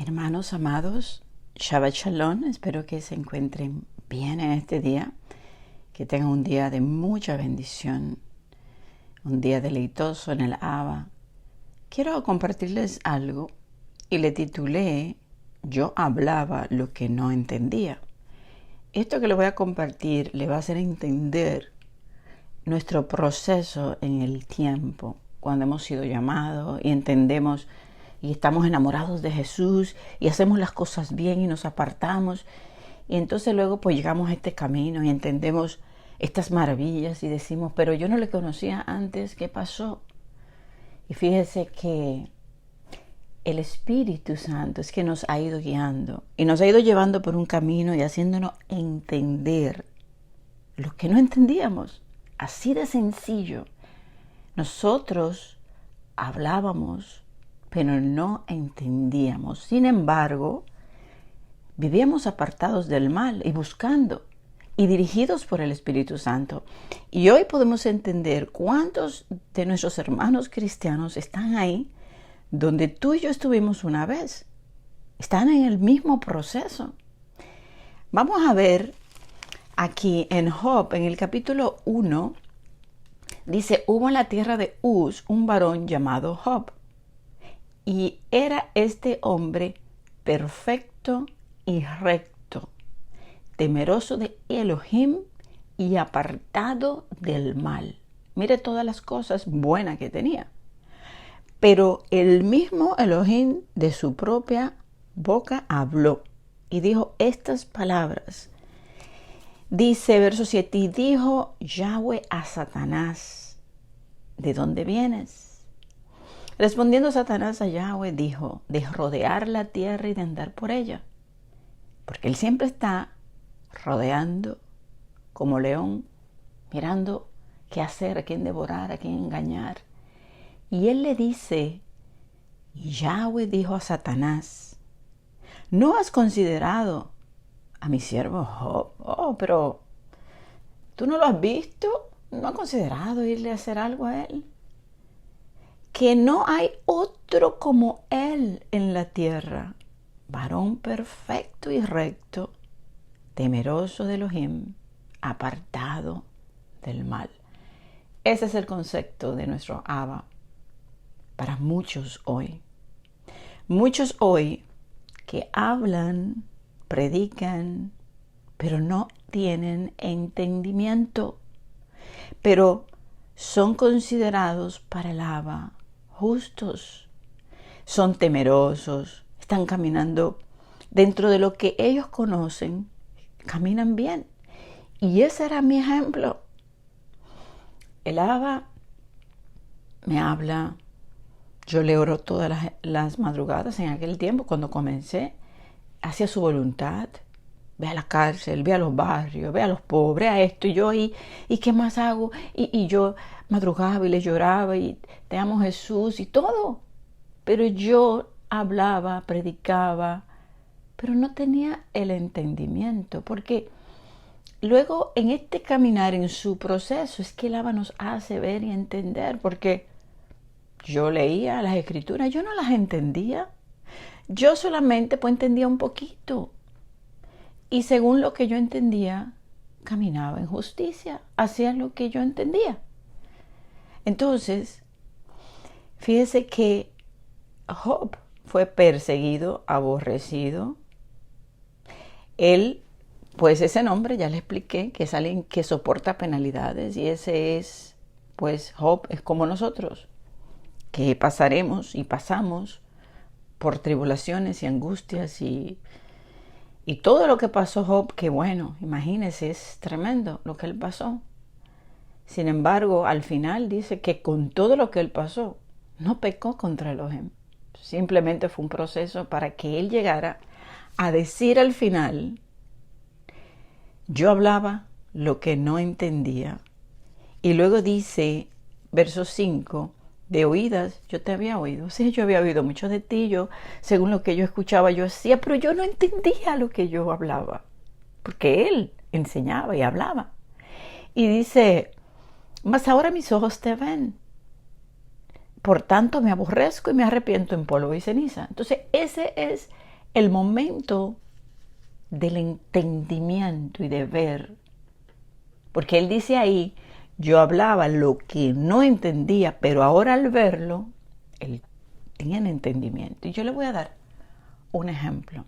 Hermanos amados, Shabbat Shalom, espero que se encuentren bien en este día, que tengan un día de mucha bendición, un día deleitoso en el Abba. Quiero compartirles algo y le titulé Yo hablaba lo que no entendía. Esto que le voy a compartir le va a hacer entender nuestro proceso en el tiempo, cuando hemos sido llamados y entendemos y estamos enamorados de Jesús y hacemos las cosas bien y nos apartamos. Y entonces luego pues llegamos a este camino y entendemos estas maravillas y decimos, pero yo no le conocía antes, ¿qué pasó? Y fíjese que el Espíritu Santo es que nos ha ido guiando y nos ha ido llevando por un camino y haciéndonos entender lo que no entendíamos. Así de sencillo. Nosotros hablábamos, pero no entendíamos. Sin embargo, vivíamos apartados del mal y buscando y dirigidos por el Espíritu Santo. Y hoy podemos entender cuántos de nuestros hermanos cristianos están ahí donde tú y yo estuvimos una vez. Están en el mismo proceso. Vamos a ver aquí en Job, en el capítulo 1, dice, hubo en la tierra de Uz un varón llamado Job. Y era este hombre perfecto y recto, temeroso de Elohim y apartado del mal. Mire todas las cosas buenas que tenía. Pero el mismo Elohim de su propia boca habló y dijo estas palabras. Dice verso 7, y dijo Yahweh a Satanás, ¿de dónde vienes? Respondiendo Satanás a Yahweh dijo, de rodear la tierra y de andar por ella. Porque él siempre está rodeando como león, mirando qué hacer, a quién devorar, a quién engañar. Y él le dice, Yahweh dijo a Satanás, ¿no has considerado a mi siervo Job? Oh, pero ¿tú no lo has visto? ¿No has considerado irle a hacer algo a él? Que no hay otro como él en la tierra, varón perfecto y recto, temeroso de Elohim, apartado del mal. Ese es el concepto de nuestro Abba para muchos hoy. Muchos hoy que hablan, predican, pero no tienen entendimiento, pero son considerados para el Abba justos, son temerosos, están caminando dentro de lo que ellos conocen, caminan bien. Y ese era mi ejemplo. El Abba me habla, yo le oro todas las madrugadas en aquel tiempo, cuando comencé, hacía su voluntad. Ve a la cárcel, ve a los barrios, ve a los pobres, a esto, y yo ahí, ¿y qué más hago? Y yo madrugaba y le lloraba, y te amo Jesús, y todo. Pero yo hablaba, predicaba, pero no tenía el entendimiento, porque luego en este caminar, en su proceso, es que el Abba nos hace ver y entender, porque yo leía las escrituras, yo no las entendía. Yo solamente pues entendía un poquito. Y según lo que yo entendía, caminaba en justicia, hacía lo que yo entendía. Entonces, fíjese que Job fue perseguido, aborrecido. Él, pues ese nombre ya le expliqué, que es alguien que soporta penalidades, y ese es, pues Job es como nosotros, que pasaremos y pasamos por tribulaciones y angustias y todo lo que pasó Job, que bueno, imagínense, es tremendo lo que él pasó. Sin embargo, al final dice que con todo lo que él pasó, no pecó contra Elohim. Simplemente fue un proceso para que él llegara a decir al final, yo hablaba lo que no entendía. Y luego dice, verso 5, de oídas yo te había oído. Sí, yo había oído mucho de ti, yo, según lo que yo escuchaba, yo hacía, pero yo no entendía lo que yo hablaba, porque él enseñaba y hablaba. Y dice, mas ahora mis ojos te ven, por tanto me aborrezco y me arrepiento en polvo y ceniza. Entonces ese es el momento del entendimiento y de ver, porque él dice ahí, yo hablaba lo que no entendía, pero ahora al verlo, él tiene entendimiento. Y yo le voy a dar un ejemplo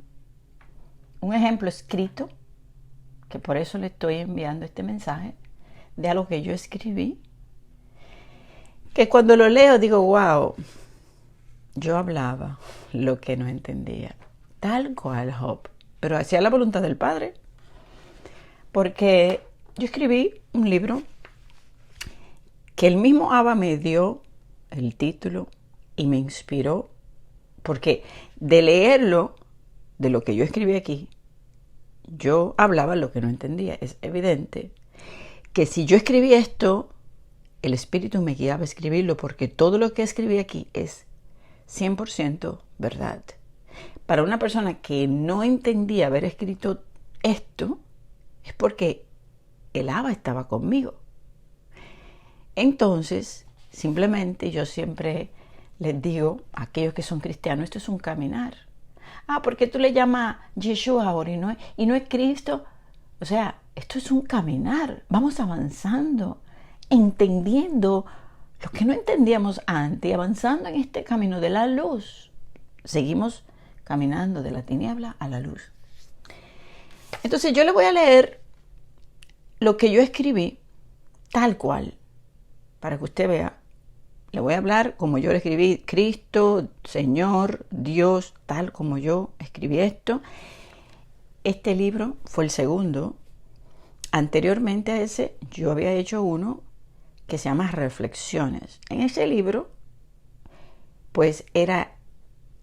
escrito, que por eso le estoy enviando este mensaje, de algo que yo escribí, que cuando lo leo digo, wow, yo hablaba lo que no entendía, tal cual Job, pero hacía la voluntad del Padre, porque yo escribí un libro que el mismo Abba me dio el título y me inspiró, porque de leerlo, de lo que yo escribí aquí, yo hablaba lo que no entendía. Es evidente que si yo escribí esto, el Espíritu me guiaba a escribirlo, porque todo lo que escribí aquí es 100% verdad. Para una persona que no entendía haber escrito esto, es porque el Abba estaba conmigo. Entonces, simplemente yo siempre les digo a aquellos que son cristianos, esto es un caminar. ¿Por qué tú le llamas Yeshua ahora y no es Cristo? O sea, esto es un caminar. Vamos avanzando, entendiendo lo que no entendíamos antes, avanzando en este camino de la luz. Seguimos caminando de la tiniebla a la luz. Entonces yo le voy a leer lo que yo escribí tal cual, para que usted vea. Le voy a hablar como yo le escribí, Cristo, Señor, Dios, tal como yo escribí esto. Este libro fue el segundo. Anteriormente a ese, yo había hecho uno que se llama Reflexiones. En ese libro, pues era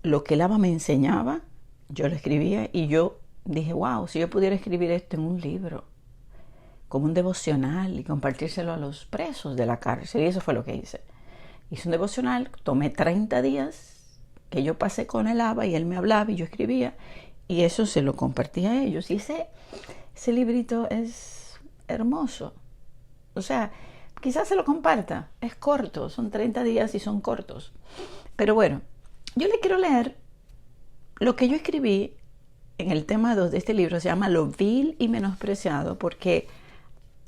lo que el Abba me enseñaba, yo lo escribía y yo dije, wow, si yo pudiera escribir esto en un libro, como un devocional y compartírselo a los presos de la cárcel. Y eso fue lo que hice. Hice un devocional, tomé 30 días que yo pasé con el Abba y él me hablaba y yo escribía y eso se lo compartía a ellos. Y ese librito es hermoso. O sea, quizás se lo comparta. Es corto, son 30 días y son cortos. Pero bueno, yo le quiero leer lo que yo escribí en el tema 2 de este libro. Se llama Lo vil y menospreciado, porque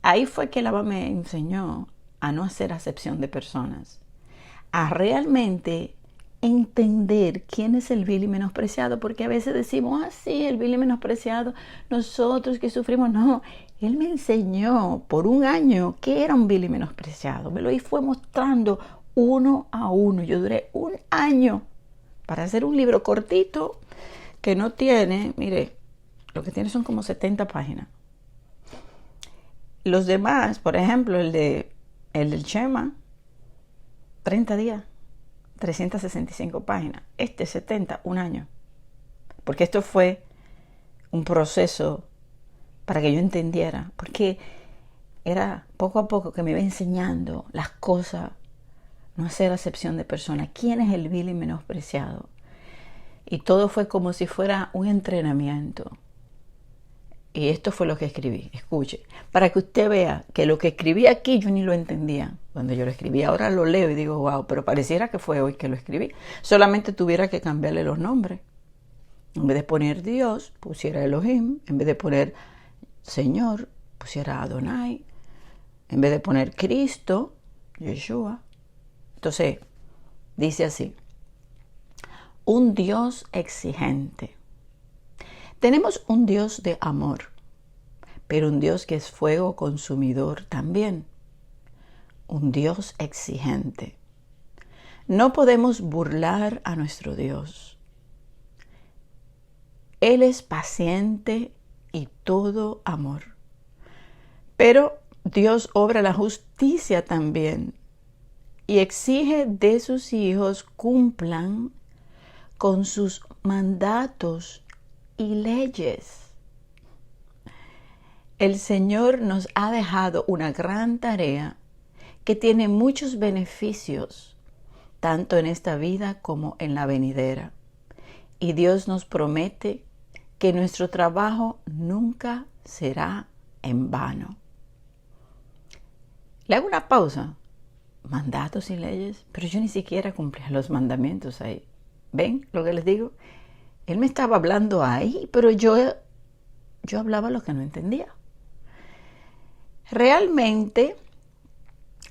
ahí fue que el Abba me enseñó a no hacer acepción de personas, a realmente entender quién es el vil y menospreciado, porque a veces decimos, sí, el vil y menospreciado, nosotros que sufrimos. No, él me enseñó por un año qué era un vil y menospreciado, me lo fue mostrando uno a uno. Yo duré un año para hacer un libro cortito que no tiene, mire, lo que tiene son como 70 páginas. Los demás, por ejemplo, el del Shema, 30 días, 365 páginas. 70, un año. Porque esto fue un proceso para que yo entendiera. Porque era poco a poco que me iba enseñando las cosas, no hacer acepción de personas. ¿Quién es el vil y menospreciado? Y todo fue como si fuera un entrenamiento. Y esto fue lo que escribí. Escuche, para que usted vea que lo que escribí aquí yo ni lo entendía cuando yo lo escribí. Ahora lo leo y digo, wow, pero pareciera que fue hoy que lo escribí. Solamente tuviera que cambiarle los nombres. En vez de poner Dios, pusiera Elohim. En vez de poner Señor, pusiera Adonai. En vez de poner Cristo, Yeshua. Entonces, dice así: un Dios exigente. Tenemos un Dios de amor, pero un Dios que es fuego consumidor también. Un Dios exigente. No podemos burlar a nuestro Dios. Él es paciente y todo amor. Pero Dios obra la justicia también y exige de sus hijos cumplan con sus mandatos y leyes. El Señor nos ha dejado una gran tarea que tiene muchos beneficios, tanto en esta vida como en la venidera. Y Dios nos promete que nuestro trabajo nunca será en vano. Le hago una pausa. Mandatos y leyes, pero yo ni siquiera cumplía los mandamientos ahí. ¿Ven lo que les digo? Él me estaba hablando ahí, pero yo hablaba lo que no entendía. Realmente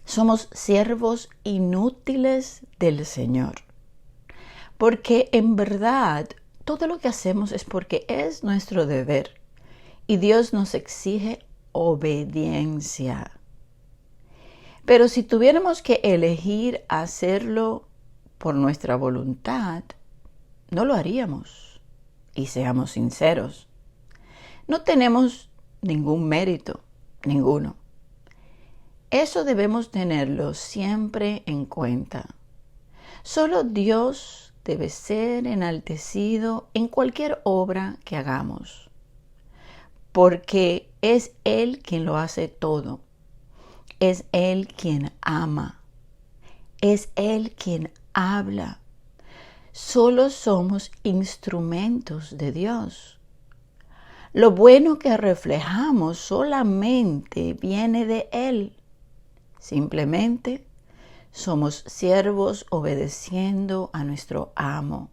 somos siervos inútiles del Señor, porque en verdad todo lo que hacemos es porque es nuestro deber y Dios nos exige obediencia. Pero si tuviéramos que elegir hacerlo por nuestra voluntad, no lo haríamos. Y seamos sinceros, no tenemos ningún mérito, ninguno. Eso debemos tenerlo siempre en cuenta. Solo Dios debe ser enaltecido en cualquier obra que hagamos, porque es Él quien lo hace todo. Es Él quien ama. Es Él quien habla. Solo somos instrumentos de Dios. Lo bueno que reflejamos solamente viene de Él. Simplemente somos siervos obedeciendo a nuestro amo.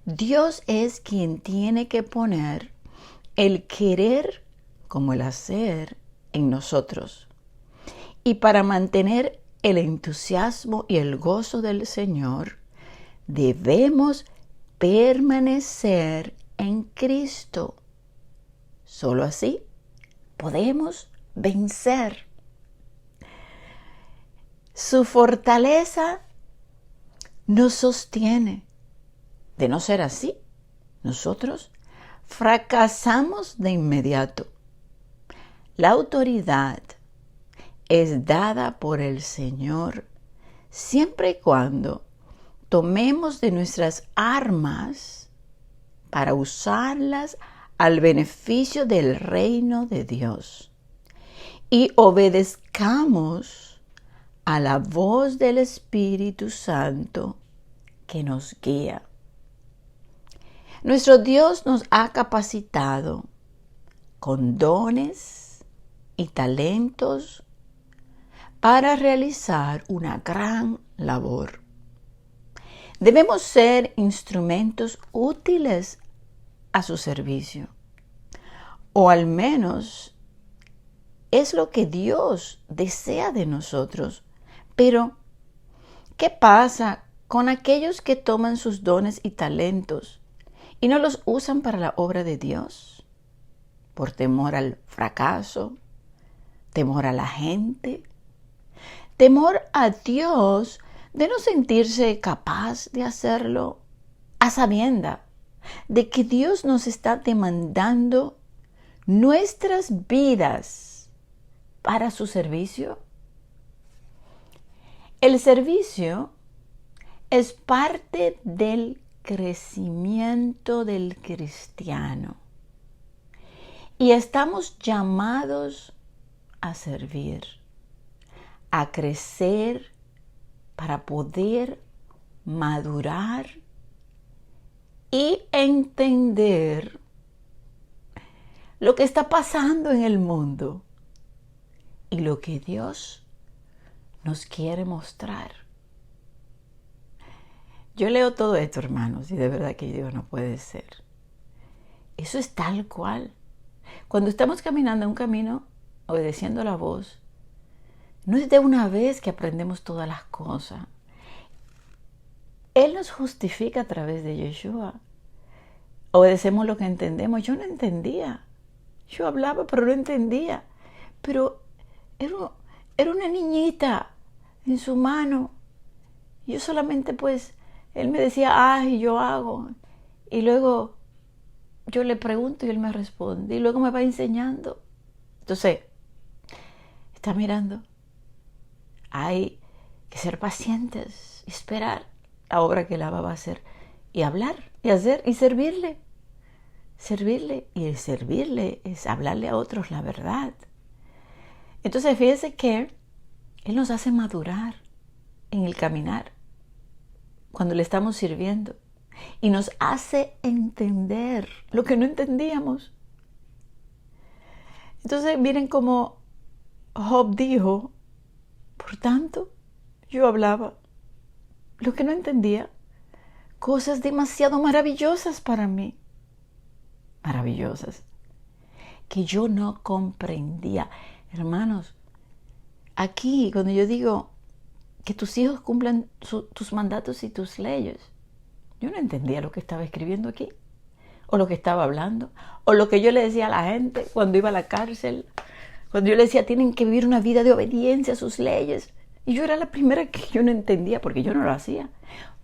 Dios es quien tiene que poner el querer como el hacer en nosotros. Y para mantener el entusiasmo y el gozo del Señor, debemos permanecer en Cristo. Solo así podemos vencer. Su fortaleza nos sostiene. De no ser así, nosotros fracasamos de inmediato. La autoridad es dada por el Señor siempre y cuando tomemos de nuestras armas para usarlas al beneficio del reino de Dios y obedezcamos a la voz del Espíritu Santo que nos guía. Nuestro Dios nos ha capacitado con dones y talentos para realizar una gran labor. Debemos ser instrumentos útiles a su servicio, o al menos es lo que Dios desea de nosotros. Pero, ¿qué pasa con aquellos que toman sus dones y talentos y no los usan para la obra de Dios? Por temor al fracaso, temor a la gente, temor a Dios de no sentirse capaz de hacerlo, a sabienda de que Dios nos está demandando nuestras vidas para su servicio. El servicio es parte del crecimiento del cristiano y estamos llamados a servir, a crecer para poder madurar y entender lo que está pasando en el mundo y lo que Dios nos quiere mostrar. Yo leo todo esto, hermanos, y de verdad que Dios no puede ser. Eso es tal cual. Cuando estamos caminando un camino, obedeciendo la voz, no es de una vez que aprendemos todas las cosas. Él nos justifica a través de Yeshua. Obedecemos lo que entendemos. Yo no entendía. Yo hablaba, pero no entendía. Pero era una niñita en su mano. Yo solamente él me decía, y yo hago. Y luego yo le pregunto y él me responde. Y luego me va enseñando. Entonces, está mirando. Hay que ser pacientes y esperar la obra que él va a hacer. Y hablar, y hacer, y servirle. Servirle. Y el servirle es hablarle a otros la verdad. Entonces, fíjense que él nos hace madurar en el caminar cuando le estamos sirviendo. Y nos hace entender lo que no entendíamos. Entonces, miren cómo Job dijo, por tanto, yo hablaba lo que no entendía, cosas demasiado maravillosas para mí, maravillosas, que yo no comprendía. Hermanos, aquí cuando yo digo que tus hijos cumplan tus mandatos y tus leyes, yo no entendía lo que estaba escribiendo aquí, o lo que estaba hablando, o lo que yo le decía a la gente cuando iba a la cárcel, cuando yo le decía, tienen que vivir una vida de obediencia a sus leyes. Y yo era la primera que yo no entendía, porque yo no lo hacía.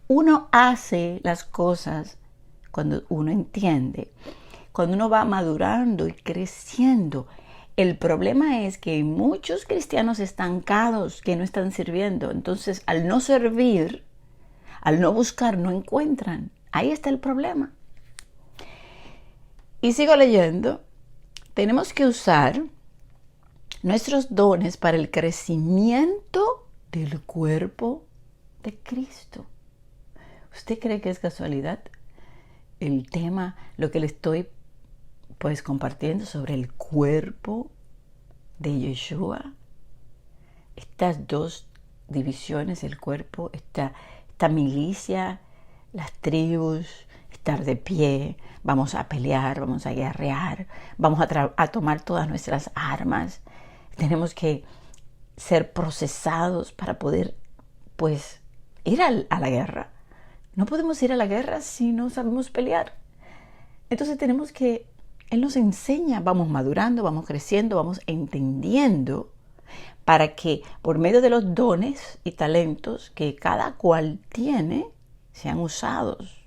Uno hace las cosas cuando uno entiende, cuando uno va madurando y creciendo. El problema es que hay muchos cristianos estancados que no están sirviendo. Entonces, al no servir, al no buscar, no encuentran. Ahí está el problema. Y sigo leyendo. Tenemos que usar nuestros dones para el crecimiento del cuerpo de Cristo. ¿Usted cree que es casualidad el tema, lo que le estoy compartiendo sobre el cuerpo de Yeshua? Estas dos divisiones del cuerpo, esta milicia, las tribus, estar de pie, vamos a pelear, vamos a guerrear, vamos a tomar todas nuestras armas. Tenemos que ser procesados para poder, ir a la guerra. No podemos ir a la guerra si no sabemos pelear. Entonces Él nos enseña, vamos madurando, vamos creciendo, vamos entendiendo, para que por medio de los dones y talentos que cada cual tiene, sean usados.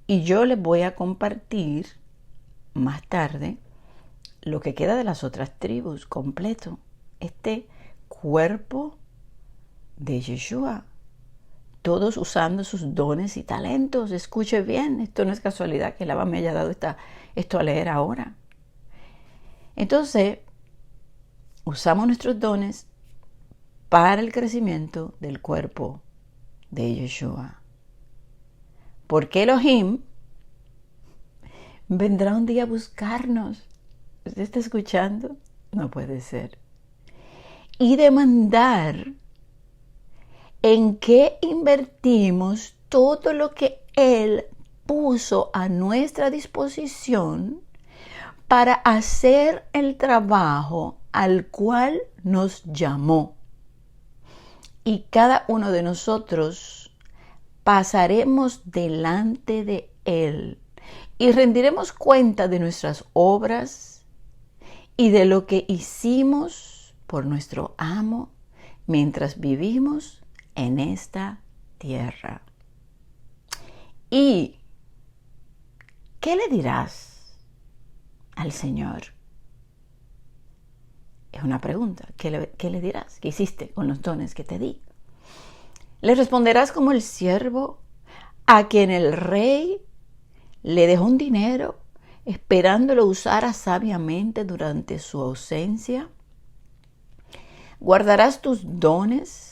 Y yo les voy a compartir más tarde lo que queda de las otras tribus completo. Este cuerpo de Yeshua, todos usando sus dones y talentos. Escuche bien, esto no es casualidad que el Abba me haya dado esto a leer ahora. Entonces, usamos nuestros dones para el crecimiento del cuerpo de Yeshua. Porque Elohim vendrá un día a buscarnos. ¿Usted está escuchando? No puede ser. Y demandar en qué invertimos todo lo que Él puso a nuestra disposición para hacer el trabajo al cual nos llamó. Y cada uno de nosotros pasaremos delante de Él y rendiremos cuenta de nuestras obras y de lo que hicimos por nuestro amo mientras vivimos en esta tierra. ¿Y qué le dirás al Señor? Es una pregunta. ¿Qué le dirás? ¿Qué hiciste con los dones que te di? ¿Le responderás como el siervo a quien el rey le dejó un dinero esperándolo usara sabiamente durante su ausencia? ¿Guardarás tus dones?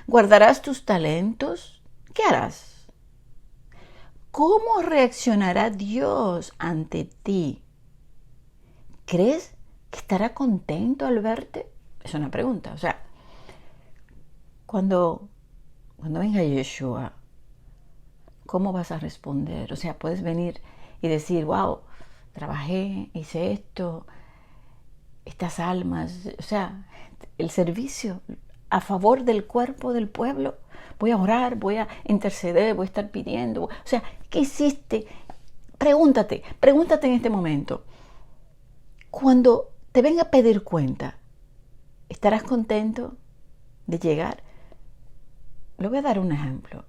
¿Guardarás tus talentos? ¿Qué harás? ¿Cómo reaccionará Dios ante ti? ¿Crees que estará contento al verte? Es una pregunta. O sea, cuando venga Yeshua, ¿cómo vas a responder? O sea, puedes venir y decir, wow, trabajé, hice esto, estas almas, o sea, el servicio a favor del cuerpo del pueblo. Voy a orar, voy a interceder, voy a estar pidiendo. O sea, ¿qué hiciste? Pregúntate en este momento. Cuando te venga a pedir cuenta, ¿estarás contento de llegar? Le voy a dar un ejemplo.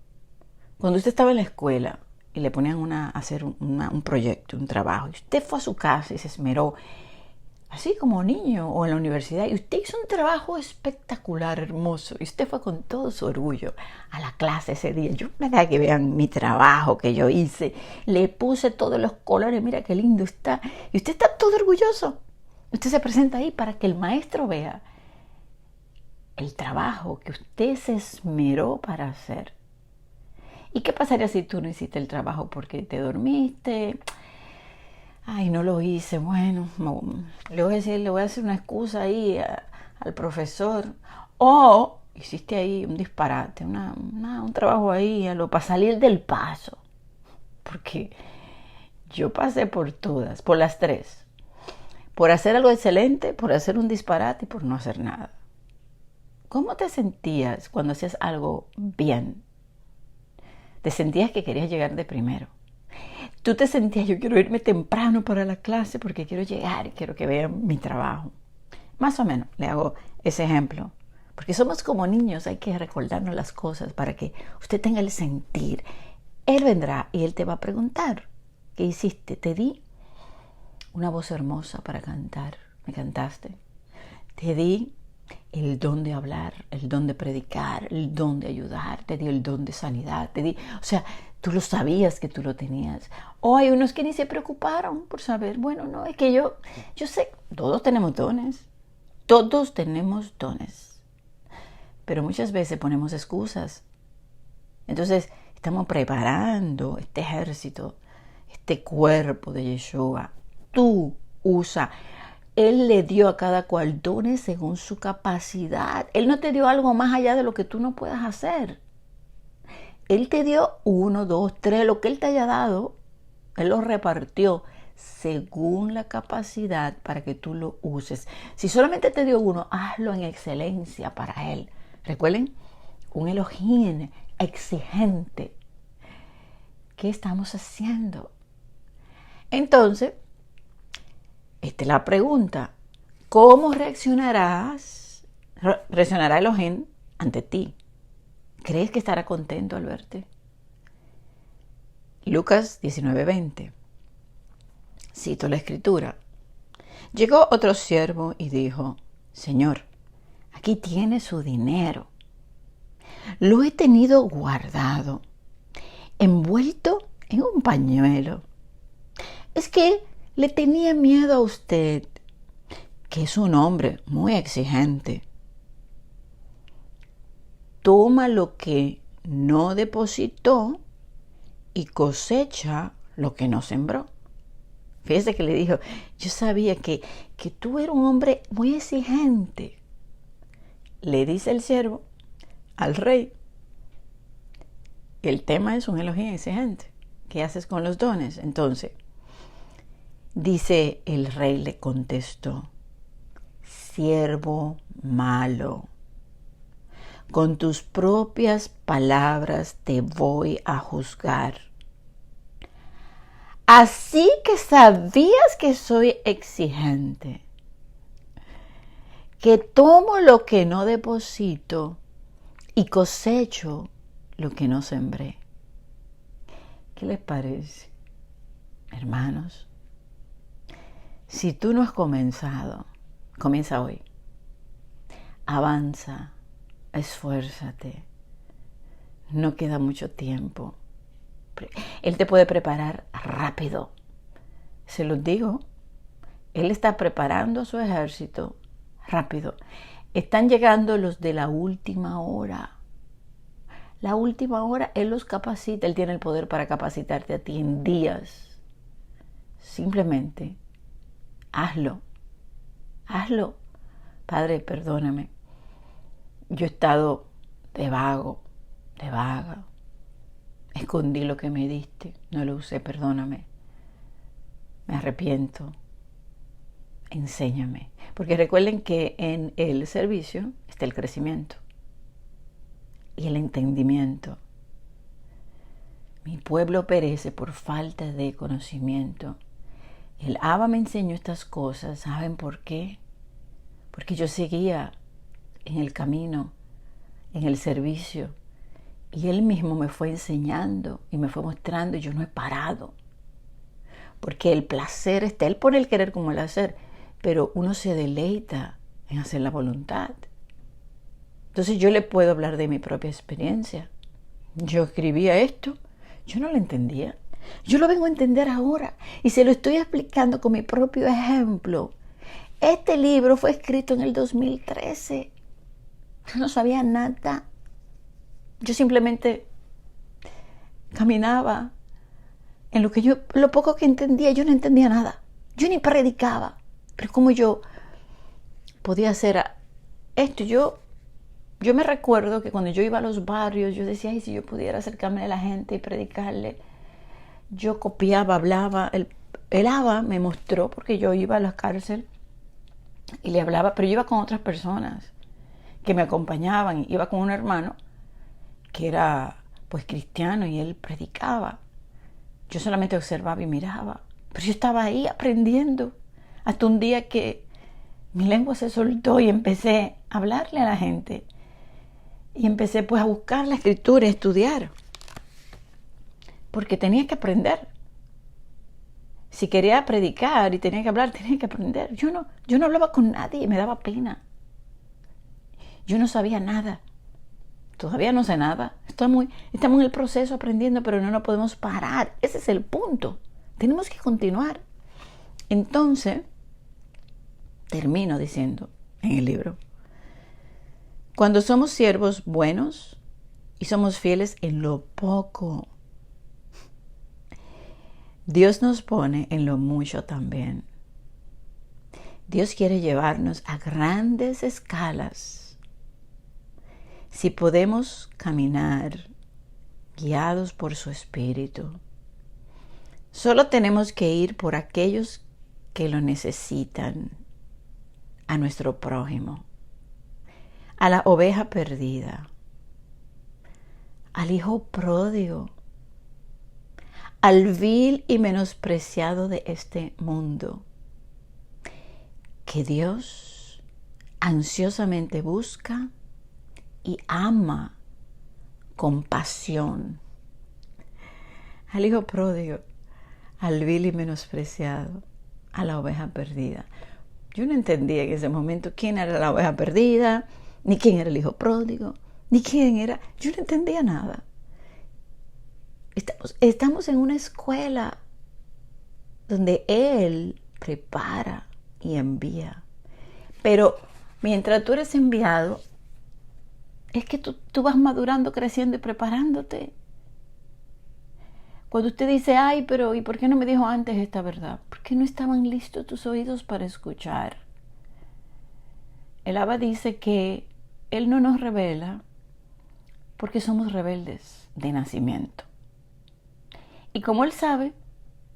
Cuando usted estaba en la escuela y le ponían a hacer un proyecto, un trabajo, y usted fue a su casa y se esmeró, así como niño, o en la universidad, y usted hizo un trabajo espectacular, hermoso, y usted fue con todo su orgullo a la clase ese día. Yo me da que vean mi trabajo que yo hice, le puse todos los colores, mira qué lindo está, y usted está todo orgulloso. Usted se presenta ahí para que el maestro vea el trabajo que usted se esmeró para hacer. ¿Y qué pasaría si tú no hiciste el trabajo porque te dormiste? Ay, no lo hice. Bueno, le voy a hacer una excusa ahí al profesor. O hiciste ahí un disparate, un trabajo ahí para salir del paso. Porque yo pasé por todas, por las tres. Por hacer algo excelente, por hacer un disparate y por no hacer nada. ¿Cómo te sentías cuando hacías algo bien? Te sentías que querías llegar de primero. Tú te sentías, yo quiero irme temprano para la clase porque quiero llegar y quiero que vean mi trabajo. Más o menos le hago ese ejemplo. Porque somos como niños, hay que recordarnos las cosas para que usted tenga el sentir. Él vendrá y él te va a preguntar, ¿qué hiciste? Te di una voz hermosa para cantar, me cantaste. Te di el don de hablar, el don de predicar, el don de ayudar, te di el don de sanidad, o sea, tú lo sabías que tú lo tenías. O hay unos que ni se preocuparon por saber, bueno, no, es que yo sé, todos tenemos dones, pero muchas veces ponemos excusas. Entonces, estamos preparando este ejército, este cuerpo de Yeshua. Tú usa. Él le dio a cada cual dones según su capacidad. Él no te dio algo más allá de lo que tú no puedas hacer. Él te dio 1, 2, 3, lo que Él te haya dado. Él lo repartió según la capacidad para que tú lo uses. Si solamente te dio uno, hazlo en excelencia para Él. Recuerden, un Elohim exigente. ¿Qué estamos haciendo? Entonces, esta es la pregunta. ¿Cómo reaccionará Elohim ante ti? ¿Crees que estará contento al verte? Lucas 19:20. Cito la escritura. Llegó otro siervo y dijo, Señor, aquí tiene su dinero. Lo he tenido guardado, envuelto en un pañuelo. Es que le tenía miedo a usted, que es un hombre muy exigente. Toma lo que no depositó y cosecha lo que no sembró. Fíjese que le dijo, yo sabía que tú eras un hombre muy exigente. Le dice el siervo al rey, el tema es un Elohim exigente. ¿Qué haces con los dones? Entonces, dice el rey, le contestó, siervo malo, con tus propias palabras te voy a juzgar. Así que sabías que soy exigente, que tomo lo que no deposito y cosecho lo que no sembré. ¿Qué les parece, hermanos? Si tú no has comenzado, comienza hoy. Avanza, esfuérzate. No queda mucho tiempo. Él te puede preparar rápido. Se los digo. Él está preparando a su ejército rápido. Están llegando los de la última hora. La última hora Él los capacita. Él tiene el poder para capacitarte a ti en días. Simplemente hazlo. Hazlo. Padre, perdóname. Yo he estado de vago, de vaga. Escondí lo que me diste. No lo usé, perdóname. Me arrepiento. Enséñame. Porque recuerden que en el servicio está el crecimiento y el entendimiento. Mi pueblo perece por falta de conocimiento. El Abba me enseñó estas cosas. ¿Saben por qué? Porque yo seguía en el camino, en el servicio. Y Él mismo me fue enseñando y me fue mostrando y yo no he parado. Porque el placer está, Él pone el querer como el hacer, pero uno se deleita en hacer la voluntad. Entonces yo le puedo hablar de mi propia experiencia. Yo escribía esto, yo no lo entendía. Yo lo vengo a entender ahora y se lo estoy explicando con mi propio ejemplo. Este libro fue escrito en el 2013. Yo no sabía nada. Yo simplemente caminaba en lo poco que entendía. Yo no entendía nada. Yo ni predicaba. Pero como yo podía hacer esto, yo yo me recuerdo que cuando yo iba a los barrios, yo decía, ay, si yo pudiera acercarme a la gente y predicarle. Yo copiaba, hablaba. El ABA me mostró, porque yo iba a la cárcel y le hablaba, pero yo iba con otras personas que me acompañaban. Iba con un hermano que era pues cristiano y él predicaba. Yo solamente observaba y miraba, pero yo estaba ahí aprendiendo, hasta un día que mi lengua se soltó y empecé a hablarle a la gente y empecé pues a buscar la escritura y a estudiar, porque tenía que aprender. Si quería predicar y tenía que hablar, tenía que aprender. Yo no hablaba con nadie, me daba pena. Yo no sabía nada. Todavía no sé nada. Estamos en el proceso aprendiendo, pero no nos podemos parar. Ese es el punto. Tenemos que continuar. Entonces, termino diciendo en el libro, cuando somos siervos buenos y somos fieles en lo poco, Dios nos pone en lo mucho también. Dios quiere llevarnos a grandes escalas. Si podemos caminar guiados por su Espíritu, solo tenemos que ir por aquellos que lo necesitan, a nuestro prójimo, a la oveja perdida, al hijo pródigo, al vil y menospreciado de este mundo, que Dios ansiosamente busca y ama con pasión. Al hijo pródigo, al vil y menospreciado, a la oveja perdida. Yo no entendía en ese momento quién era la oveja perdida, ni quién era el hijo pródigo, ni quién era. Yo no entendía nada. Estamos en una escuela donde Él prepara y envía. Pero mientras tú eres enviado, es que tú vas madurando, creciendo y preparándote. Cuando usted dice, ay, pero ¿y por qué no me dijo antes esta verdad? Porque no estaban listos tus oídos para escuchar. El Abba dice que Él no nos revela porque somos rebeldes de nacimiento. Y como Él sabe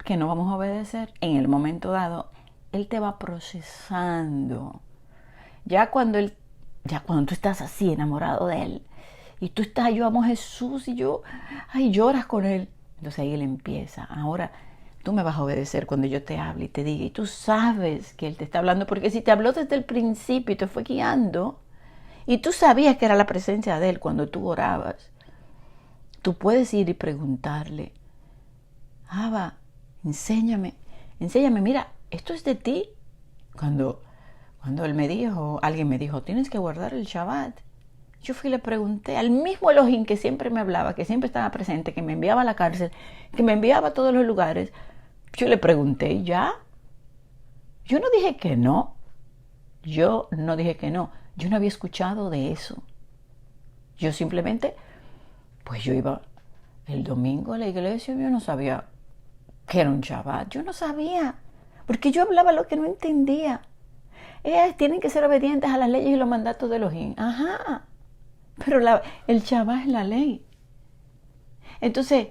que no vamos a obedecer, en el momento dado, Él te va procesando. Ya cuando tú estás así enamorado de Él, y tú estás, yo amo a Jesús, y lloras con Él. Entonces ahí Él empieza. Ahora tú me vas a obedecer cuando yo te hable y te diga. Y tú sabes que Él te está hablando, porque si te habló desde el principio y te fue guiando, y tú sabías que era la presencia de Él cuando tú orabas, tú puedes ir y preguntarle, Abba, enséñame, mira, esto es de ti. Cuando alguien me dijo, tienes que guardar el Shabbat. Yo fui y le pregunté al mismo Elohim que siempre me hablaba, que siempre estaba presente, que me enviaba a la cárcel, que me enviaba a todos los lugares. Yo le pregunté, ¿ya? Yo no dije que no. Yo no había escuchado de eso. Yo simplemente, pues yo iba el domingo a la iglesia, yo no sabía que era un Shabbat. Yo no sabía, porque yo hablaba lo que no entendía. Tienen que ser obedientes a las leyes y los mandatos de Elohim. Ajá, pero el Shabbat es la ley. Entonces,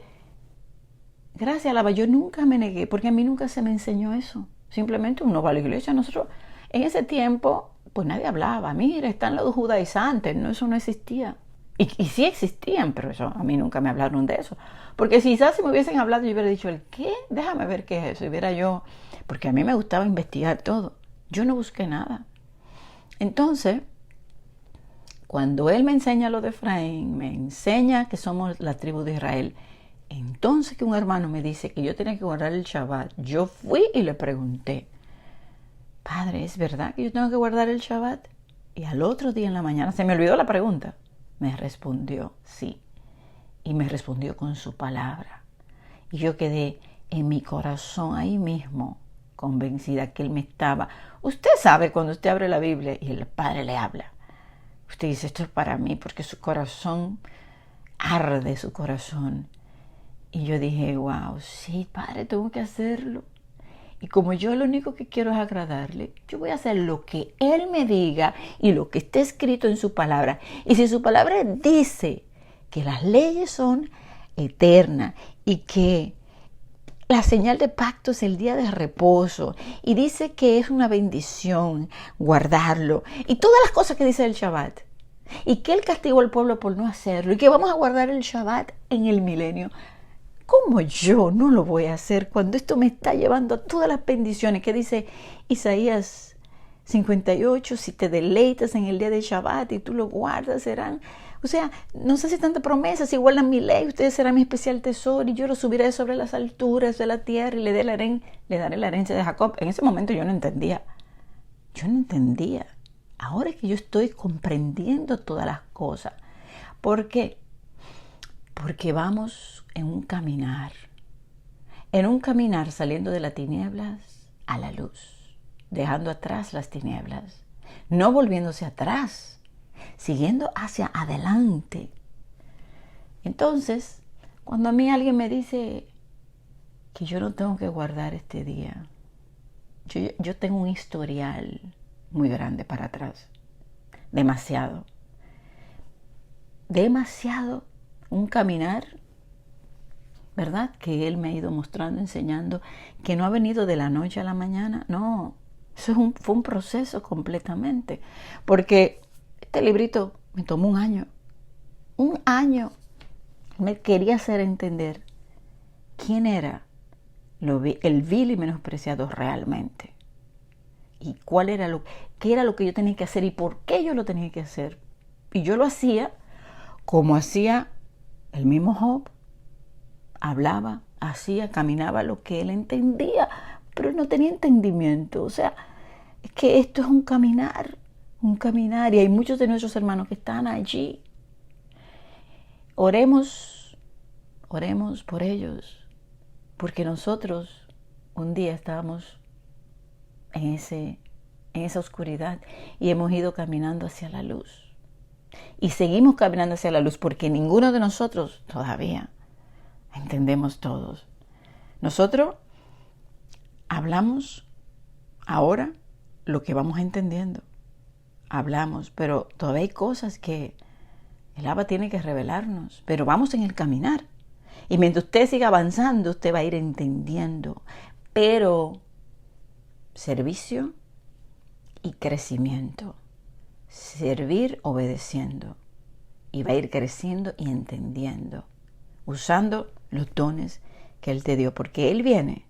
gracias a Abba, yo nunca me negué, porque a mí nunca se me enseñó eso. Simplemente uno va a la iglesia. Nosotros, en ese tiempo, pues nadie hablaba. Mira, están los judaizantes. No, eso no existía. Y sí existían, pero eso a mí nunca me hablaron de eso. Porque si quizás si me hubiesen hablado, yo hubiera dicho, ¿el qué? Déjame ver qué es eso. Y hubiera yo, porque a mí me gustaba investigar todo. Yo no busqué nada. Entonces, cuando Él me enseña lo de Efraín, me enseña que somos la tribu de Israel, entonces que un hermano me dice que yo tenía que guardar el Shabbat, yo fui y le pregunté, Padre, ¿es verdad que yo tengo que guardar el Shabbat? Y al otro día en la mañana, se me olvidó la pregunta, me respondió sí. Y me respondió con su palabra. Y yo quedé en mi corazón ahí mismo, convencida que Él me estaba. Usted sabe cuando usted abre la Biblia y el Padre le habla. Usted dice, esto es para mí, porque su corazón arde, su corazón. Y yo dije, wow, sí, Padre, tengo que hacerlo. Y como yo lo único que quiero es agradarle, yo voy a hacer lo que Él me diga y lo que esté escrito en su palabra. Y si su palabra dice que las leyes son eternas y que la señal de pacto es el día de reposo y dice que es una bendición guardarlo y todas las cosas que dice el Shabbat y que Él castigó al pueblo por no hacerlo y que vamos a guardar el Shabbat en el milenio, ¿cómo yo no lo voy a hacer cuando esto me está llevando a todas las bendiciones que dice Isaías 58? Si te deleitas en el día de Shabbat y tú lo guardas, serán... O sea, no se hace tanta promesa. Si guardan mi ley, ustedes serán mi especial tesoro y yo lo subiré sobre las alturas de la tierra y le daré la herencia de Jacob. En ese momento yo no entendía. Ahora es que yo estoy comprendiendo todas las cosas. ¿Por qué? Porque vamos en un caminar saliendo de las tinieblas a la luz, dejando atrás las tinieblas, no volviéndose atrás, siguiendo hacia adelante. Entonces, cuando a mí alguien me dice que yo no tengo que guardar este día, yo tengo un historial muy grande para atrás, demasiado, un caminar, ¿verdad? Que Él me ha ido mostrando, enseñando, que no ha venido de la noche a la mañana, no, eso fue un proceso completamente, porque este librito me tomó un año, me quería hacer entender quién era el vil y menospreciado realmente, y qué era lo que yo tenía que hacer y por qué yo lo tenía que hacer, y yo lo hacía como hacía el mismo Job. Hablaba, hacía, caminaba lo que él entendía, pero él no tenía entendimiento. O sea, es que esto es un caminar, y hay muchos de nuestros hermanos que están allí. Oremos por ellos, porque nosotros un día estábamos en esa oscuridad y hemos ido caminando hacia la luz. Y seguimos caminando hacia la luz porque ninguno de nosotros todavía entendemos todos. Nosotros hablamos ahora lo que vamos entendiendo. Hablamos, pero todavía hay cosas que el Abba tiene que revelarnos. Pero vamos en el caminar. Y mientras usted siga avanzando, usted va a ir entendiendo. Pero servicio y crecimiento. Servir obedeciendo. Y va a ir creciendo y entendiendo. Usando los dones que Él te dio, porque Él viene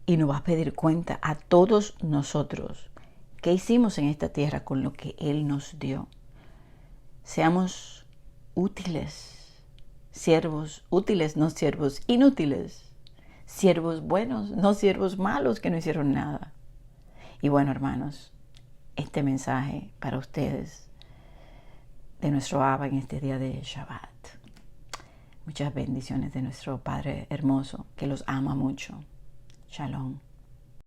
y nos va a pedir cuenta a todos nosotros qué hicimos en esta tierra con lo que Él nos dio. Seamos útiles, siervos útiles, no siervos inútiles, siervos buenos, no siervos malos que no hicieron nada. Y bueno, hermanos, este mensaje para ustedes de nuestro Abba en este día de Shabbat. Muchas bendiciones de nuestro Padre hermoso, que los ama mucho. Shalom.